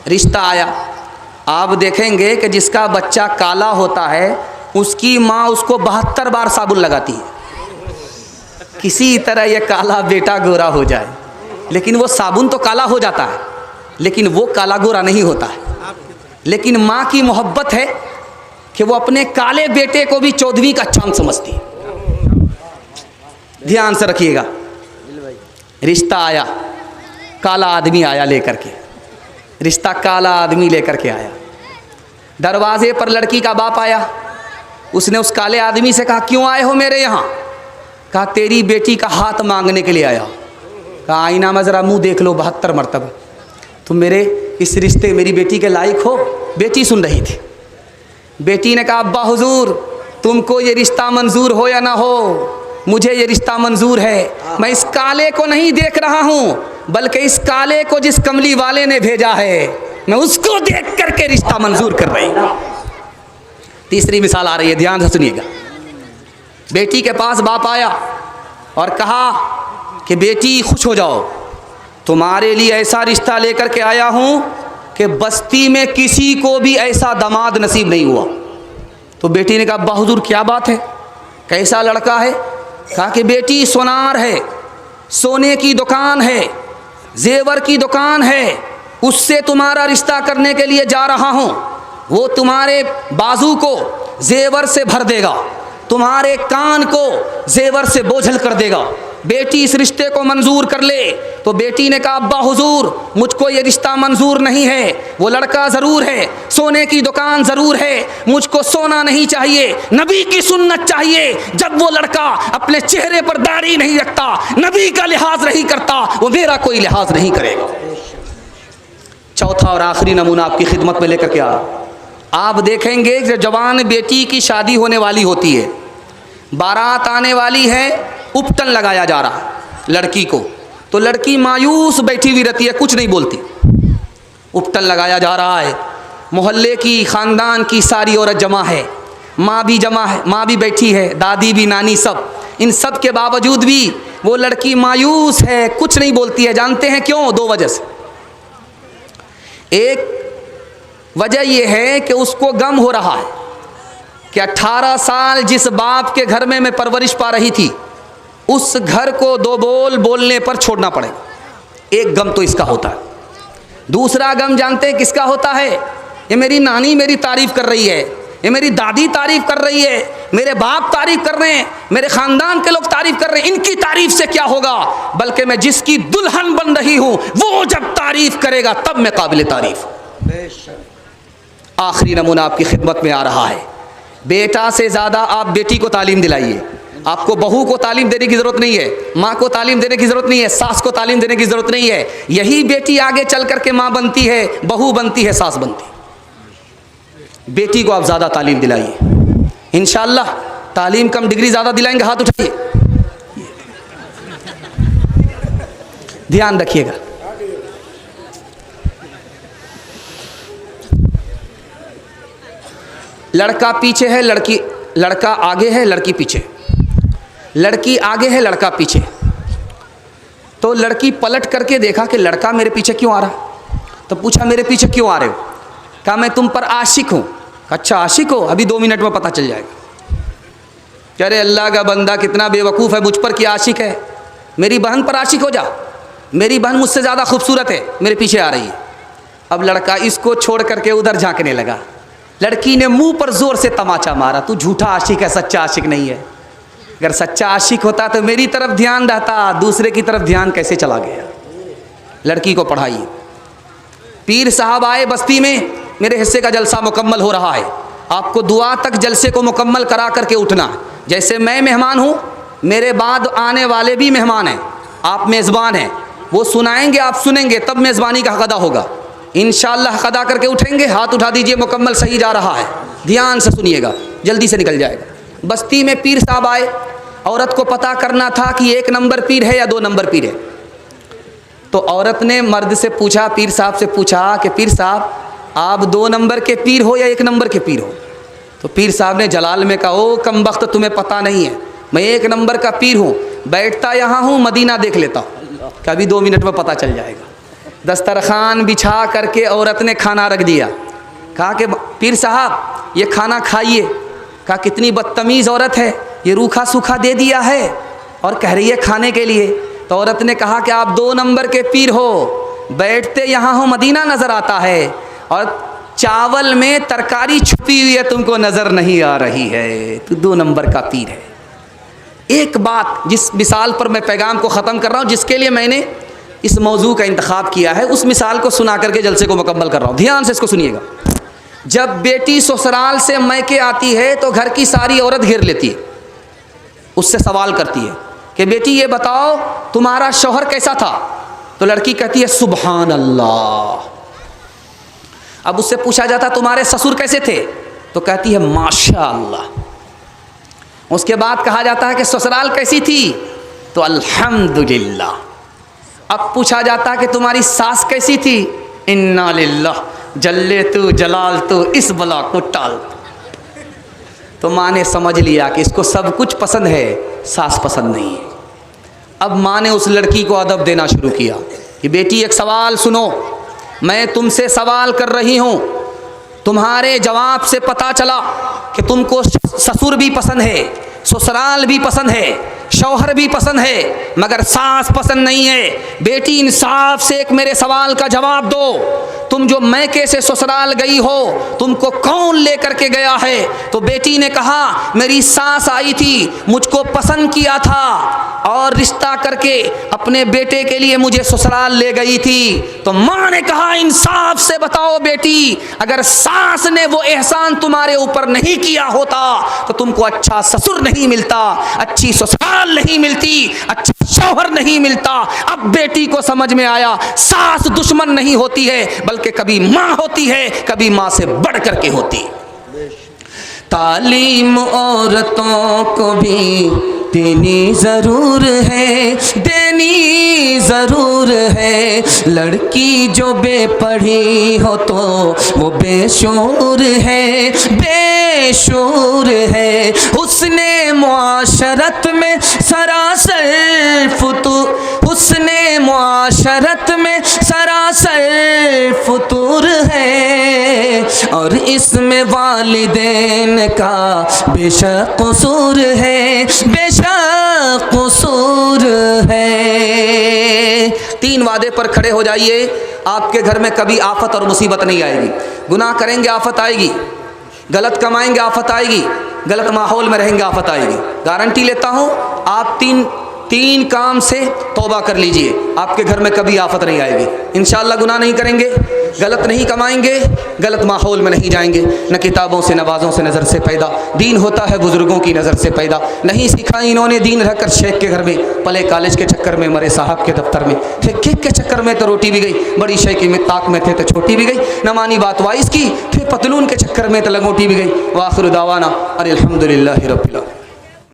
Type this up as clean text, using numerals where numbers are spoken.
रिश्ता आया। आप देखेंगे कि जिसका बच्चा काला होता है उसकी माँ उसको 72 बार साबुन लगाती है, किसी तरह ये काला बेटा गोरा हो जाए। लेकिन वो साबुन तो काला हो जाता है, लेकिन वो काला गोरा नहीं होता है। लेकिन माँ की मोहब्बत है कि वो अपने काले बेटे को भी 14वीं का चांद समझती है। ध्यान से रखिएगा। रिश्ता आया, काला आदमी आया लेकर के, रिश्ता काला आदमी लेकर के आया। दरवाजे पर लड़की का बाप आया। उसने उस काले आदमी से कहा, क्यों आए हो मेरे यहाँ? कहा, तेरी बेटी का हाथ मांगने के लिए आया। कहा, आईना में ज़रा मुँह देख लो 72 मरतबा। तुम मेरे इस रिश्ते मेरी बेटी के लायक हो? बेटी सुन रही थी। बेटी ने कहा, अब्बा हुजूर, तुमको ये रिश्ता मंजूर हो या ना हो, मुझे ये रिश्ता मंजूर है। मैं इस काले को नहीं देख रहा हूँ, बल्कि इस काले को जिस कमली वाले ने भेजा है, मैं उसको देख करके रिश्ता मंजूर कर रही हूँ। तीसरी मिसाल आ रही है, ध्यान से सुनिएगा। बेटी के पास बाप आया और कहा कि बेटी खुश हो जाओ, तुम्हारे लिए ऐसा रिश्ता लेकर के आया हूँ कि बस्ती में किसी को भी ऐसा दामाद नसीब नहीं हुआ। तो बेटी ने कहा, अब्बा हुजूर क्या बात है, कैसा लड़का है? कहा कि बेटी सोनार है, सोने की दुकान है, जेवर की दुकान है, उससे तुम्हारा रिश्ता करने के लिए जा रहा हूँ। वो तुम्हारे बाजू को जेवर से भर देगा, तुम्हारे कान को जेवर से बोझल कर देगा। बेटी इस रिश्ते को मंजूर कर ले। तो बेटी ने कहा, अब्बा हुजूर, मुझको ये रिश्ता मंजूर नहीं है। वो लड़का ज़रूर है, सोने की दुकान ज़रूर है, मुझको सोना नहीं चाहिए, नबी की सुन्नत चाहिए। जब वो लड़का अपने चेहरे पर दाढ़ी नहीं रखता, नबी का लिहाज नहीं करता, वो मेरा कोई लिहाज नहीं करेगा। चौथा और आखिरी नमूना आपकी खिदमत में लेकर के आ रहा हूं। आप देखेंगे कि जवान बेटी की शादी होने वाली होती है, बारात आने वाली है, उपटन लगाया जा रहा है लड़की को, तो लड़की मायूस बैठी हुई रहती है, कुछ नहीं बोलती। उपटन लगाया जा रहा है, मोहल्ले की, ख़ानदान की सारी औरत जमा है, माँ भी जमा है, माँ भी बैठी है, दादी भी, नानी, सब। इन सब के बावजूद भी वो लड़की मायूस है, कुछ नहीं बोलती है। जानते हैं क्यों? 2 वजह से। एक वजह यह है कि उसको गम हो रहा है कि 18 साल जिस बाप के घर में मैं परवरिश पा रही थी, उस घर को 2 बोल बोलने पर छोड़ना पड़ेगा। एक गम तो इसका होता है। दूसरा गम जानते हैं किसका होता है? ये मेरी नानी मेरी तारीफ़ कर रही है, ये मेरी दादी तारीफ़ कर रही है, मेरे बाप तारीफ़ कर रहे हैं, मेरे ख़ानदान के लोग तारीफ़ कर रहे हैं। इनकी तारीफ़ से क्या होगा, बल्कि मैं जिसकी दुल्हन बन रही हूँ वो जब तारीफ़ करेगा तब मैं काबिल तारीफ़। आखिरी नमूना आपकी खिदमत में आ रहा है। बेटा से ज़्यादा आप बेटी को तालीम दिलाइए। आपको बहू को तालीम देने की ज़रूरत नहीं है, माँ को तालीम देने की ज़रूरत नहीं है, सास को तालीम देने की ज़रूरत नहीं है। यही बेटी आगे चल कर के माँ बनती है, बहू बनती है, सास बनती है। बेटी को आप ज़्यादा तालीम दिलाइए, इंशाअल्लाह। तालीम कम डिग्री ज़्यादा दिलाएंगे, हाथ उठाइए, ध्यान रखिएगा। लड़का पीछे है, लड़का आगे है, लड़की पीछे, लड़की आगे है, लड़का पीछे। तो लड़की पलट करके देखा कि लड़का मेरे पीछे क्यों आ रहा। तो पूछा, मेरे पीछे क्यों आ रहे हो? कहा, मैं तुम पर आशिक हूँ। अच्छा, आशिक हो? अभी 2 मिनट में पता चल जाएगा। कह रहे, अल्लाह का बंदा कितना बेवकूफ़ है, मुझ पर क्या आशिक है? मेरी बहन पर आशिक हो जा, मेरी बहन मुझसे ज़्यादा खूबसूरत है, मेरे पीछे आ रही है। अब लड़का इसको छोड़ करके उधर झांकने लगा। लड़की ने मुंह पर जोर से तमाचा मारा, तू झूठा आशिक है, सच्चा आशिक नहीं है। अगर सच्चा आशिक होता तो मेरी तरफ ध्यान रहता, दूसरे की तरफ ध्यान कैसे चला गया? लड़की को पढ़ाइए। पीर साहब आए बस्ती में, मेरे हिस्से का जलसा मुकम्मल हो रहा है, आपको दुआ तक जलसे को मुकम्मल करा करके उठना। जैसे मैं मेहमान हूँ, मेरे बाद आने वाले भी मेहमान हैं, आप मेज़बान हैं, वो सुनाएंगे, आप सुनेंगे, तब मेज़बानी का हक़ अदा होगा। इंशाअल्लाह हक़ अदा करके उठेंगे, हाथ उठा दीजिए, मुकम्मल सही जा रहा है, ध्यान से सुनिएगा, जल्दी से निकल जाएगा। बस्ती में पीर साहब आए, औरत को पता करना था कि 1 नंबर पीर है या 2 नंबर पीर है। तो औरत ने मर्द से पूछा, पीर साहब से पूछा कि पीर साहब आप 2 नंबर के पीर हो या 1 नंबर के पीर हो? तो पीर साहब ने जलाल में कहा, ओ कमबख्त, तुम्हें पता नहीं है, मैं 1 नंबर का पीर हूँ, बैठता यहाँ हूँ, मदीना देख लेता हूँ, कभी 2 मिनट में पता चल जाएगा। दस्तरखान बिछा करके औरत ने खाना रख दिया। कहा कि पीर साहब ये खाना खाइए। कहा कितनी बदतमीज़ औरत है, ये रूखा सूखा दे दिया है और कह रही है खाने के लिए। तो औरत ने कहा कि आप 2 नंबर के पीर हो, बैठते यहाँ हो मदीना नज़र आता है और चावल में तरकारी छुपी हुई है तुमको नज़र नहीं आ रही है, तो 2 नंबर का पीर है। एक बात जिस मिसाल पर मैं पैगाम को ख़त्म कर रहा हूँ, जिसके लिए मैंने इस मौजू का इंतखाब किया है, उस मिसाल को सुना करके जलसे को मुकम्मल कर रहा हूँ। ध्यान से इसको सुनिएगा। जब बेटी ससुराल से मैके आती है तो घर की सारी औरत घेर लेती है, उससे सवाल करती है कि बेटी ये बताओ तुम्हारा शौहर कैसा था। तो लड़की कहती है सुभान अल्लाह। अब उससे पूछा जाता तुम्हारे ससुर कैसे थे, तो कहती है माशा अल्लाह। उसके बाद कहा जाता है कि ससुराल कैसी थी, तो अल्हम्दुलिल्लाह। अब पूछा जाता कि तुम्हारी सास कैसी थी, इन्ना लिल्लाह, जल्ले तू जलाल तू इस बला को टाल। तो माँ ने समझ लिया कि इसको सब कुछ पसंद है, सास पसंद नहीं है। अब माँ ने उस लड़की को अदब देना शुरू किया कि बेटी एक सवाल सुनो, मैं तुमसे सवाल कर रही हूँ, तुम्हारे जवाब से पता चला कि तुमको ससुर भी पसंद है, ससुराल भी पसंद है, शौहर भी पसंद है, मगर सास पसंद नहीं है। बेटी इंसाफ से एक मेरे सवाल का जवाब दो, तुम जो मैके से ससुराल गई हो तुमको कौन लेकर के गया है। तो बेटी ने कहा मेरी सास आई थी, मुझको पसंद किया था और रिश्ता करके अपने बेटे के लिए मुझे ससुराल ले गई थी। तो माँ ने कहा इंसाफ से बताओ बेटी, अगर सास ने वो एहसान तुम्हारे ऊपर नहीं किया होता तो तुमको अच्छा ससुर नहीं मिलता, अच्छी ससुराल नहीं मिलती, अच्छा शौहर नहीं मिलता। अब बेटी को समझ में आया सास दुश्मन नहीं होती है, बल्कि कभी माँ होती है, कभी माँ से बढ़ करके होती। तालीम औरतों को भी देनी ज़रूर है, देनी ज़रूर है। लड़की जो बेपढ़ी हो तो वो बेशूर है, बेशूर है। हुस्ने मुआशरत में सरासर फुतूर, हुस्ने मुआशरत में सरासर फुतूर है और इसमें वालिदैन का बेशक कसूर है, बेशक कसूर है। 3 वादे पर खड़े हो जाइए, आपके घर में कभी आफत और मुसीबत नहीं आएगी। गुनाह करेंगे आफत आएगी, गलत कमाएंगे आफत आएगी, गलत माहौल में रहेंगे आफत आएगी। गारंटी लेता हूँ, आप तीन काम से तौबा कर लीजिए, आपके घर में कभी आफत नहीं आएगी। इंशाअल्लाह गुनाह नहीं करेंगे, गलत नहीं कमाएंगे, गलत माहौल में नहीं जाएंगे। न किताबों से नवाज़ों से नज़र से पैदा, दीन होता है बुज़ुर्गों की नज़र से पैदा। नहीं सीखा इन्होंने दीन रहकर शेख के घर में, पले कॉलेज के चक्कर में, मरे साहब के दफ्तर में, फिर केक के चक्कर में तो रोटी भी गई, बड़ी शेख की ताक में थे तो छोटी भी गई, न मानी बात वाइस की, फिर पतलून के चक्कर में तो लंगोटी भी गई। वाखिर दावाना अल्हम्दुलिल्लाहि रब्बिल आलमीन।